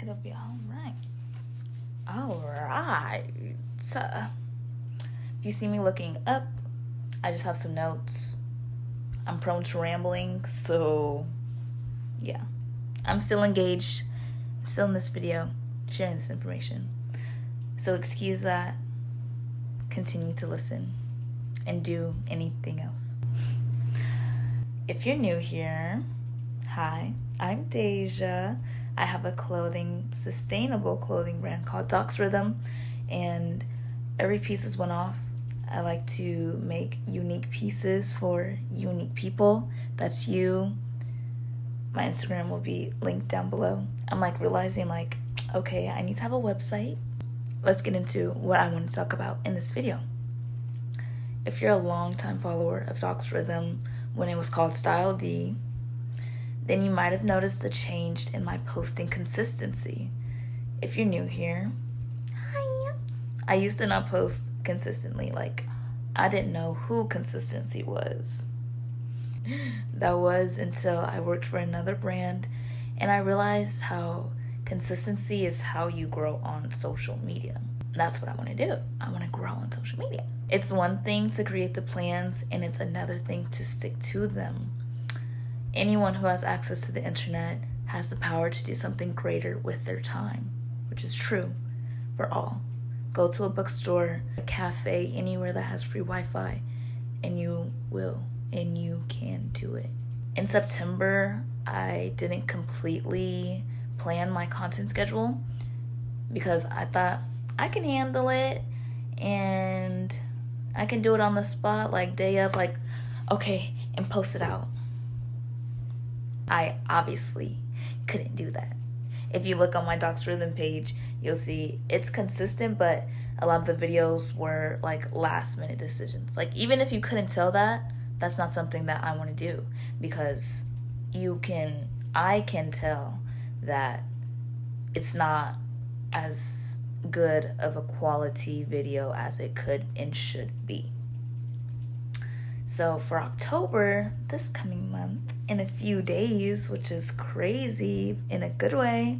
It'll be all right. All right. So, if you see me looking up, I just have some notes. I'm prone to rambling, so yeah. I'm still engaged, still in this video, sharing this information. So excuse that. Continue to listen and do anything else. If you're new here, hi, I'm Deja. I have a sustainable clothing brand called Docs Rhythm, and every piece is one off. I like to make unique pieces for unique people. That's you. My Instagram will be linked down below. I'm realizing okay, I need to have a website. Let's get into what I want to talk about in this video. If you're a longtime follower of Docs Rhythm when it was called Style D, then you might have noticed a change in my posting consistency. If you're new here, hi. I used to not post consistently. I didn't know who consistency was. That was until I worked for another brand and I realized how consistency is how you grow on social media. That's what I want to do. I want to grow on social media. It's one thing to create the plans and it's another thing to stick to them. Anyone who has access to the internet has the power to do something greater with their time, which is true for all. Go to a bookstore, a cafe, anywhere that has free Wi-Fi, and you can do it. In September, I didn't completely plan my content schedule because I thought I can handle it and I can do it on the spot, day of, okay, and post it out. I obviously couldn't do that. If you look on my Docs Rhythm page, you'll see it's consistent, but a lot of the videos were last minute decisions. Even if you couldn't tell that, that's not something that I want to do because I can tell that it's not as good of a quality video as it could and should be. So for October, this coming month, in a few days, which is crazy in a good way,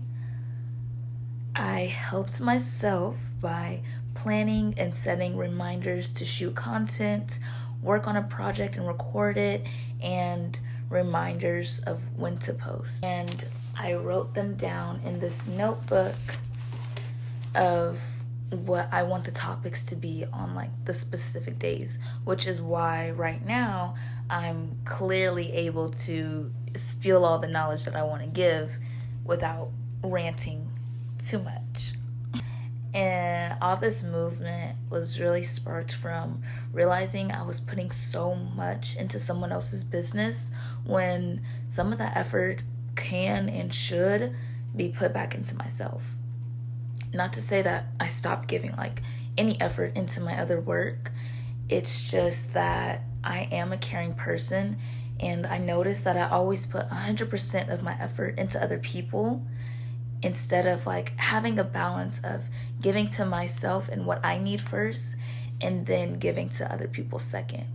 I helped myself by planning and setting reminders to shoot content, work on a project and record it, and reminders of when to post. And I wrote them down in this notebook of what I want the topics to be on the specific days, which is why right now I'm clearly able to spill all the knowledge that I want to give without ranting too much. And all this movement was really sparked from realizing I was putting so much into someone else's business when some of that effort can and should be put back into myself. Not to say that I stopped giving any effort into my other work. It's just that I am a caring person and I noticed that I always put 100% of my effort into other people instead of having a balance of giving to myself and what I need first and then giving to other people second.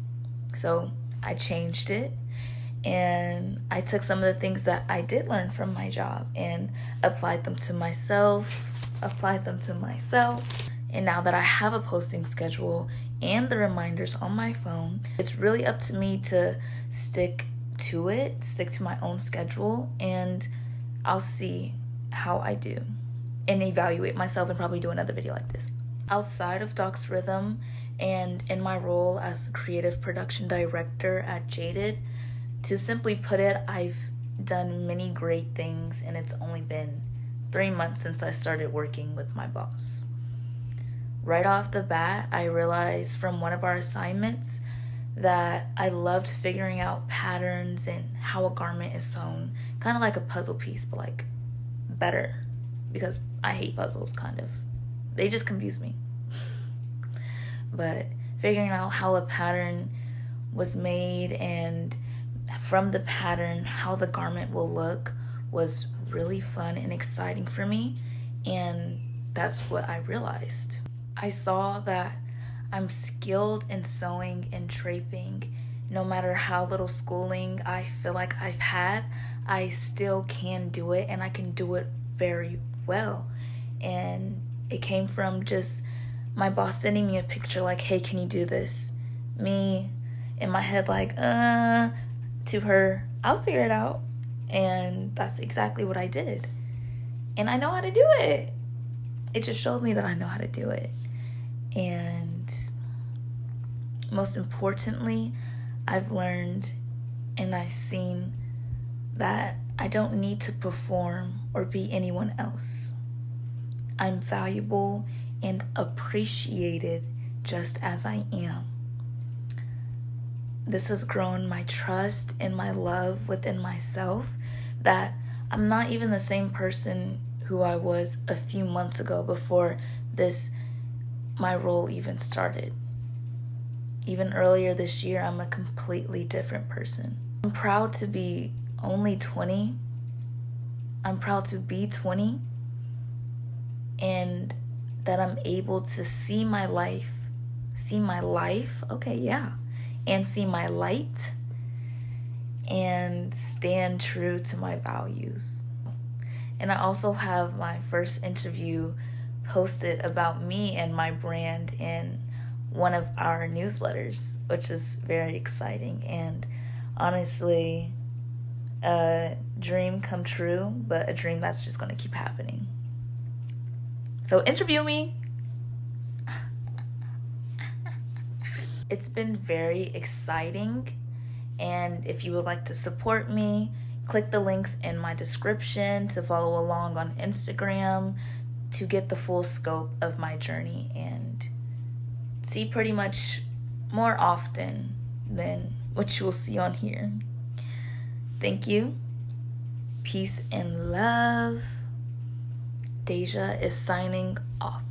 So I changed it and I took some of the things that I did learn from my job and applied them to myself. And now that I have a posting schedule and the reminders on my phone, it's really up to me to stick to my own schedule, and I'll see how I do and evaluate myself and probably do another video like this. Outside of Docs Rhythm and in my role as creative production director at Jaded, to simply put it, I've done many great things and it's only been 3 months since I started working with my boss. Right off the bat, I realized from one of our assignments that I loved figuring out patterns and how a garment is sewn, kind of like a puzzle piece, but better, because I hate puzzles, kind of. They just confuse me. But figuring out how a pattern was made and from the pattern how the garment will look was really fun and exciting for me, and that's what I realized. I saw that I'm skilled in sewing and draping. No matter how little schooling I feel like I've had, I still can do it, and I can do it very well. And it came from just my boss sending me a picture like, hey, can you do this? Me in my head like, to her, I'll figure it out. And that's exactly what I did. And I know how to do it. It just showed me that I know how to do it. And most importantly, I've learned and I've seen that I don't need to perform or be anyone else. I'm valuable and appreciated just as I am. This has grown my trust and my love within myself, that I'm not even the same person who I was a few months ago before my role even started. Even earlier this year, I'm a completely different person. I'm proud to be only 20. I'm proud to be 20, and that I'm able to see my life, and see my light, and stand true to my values. And I also have my first interview posted about me and my brand in one of our newsletters, which is very exciting. And honestly, a dream come true, but a dream that's just going to keep happening. So interview me. It's been very exciting, and if you would like to support me, click the links in my description to follow along on Instagram to get the full scope of my journey and see pretty much more often than what you will see on here. Thank you. Peace and love. Deja is signing off.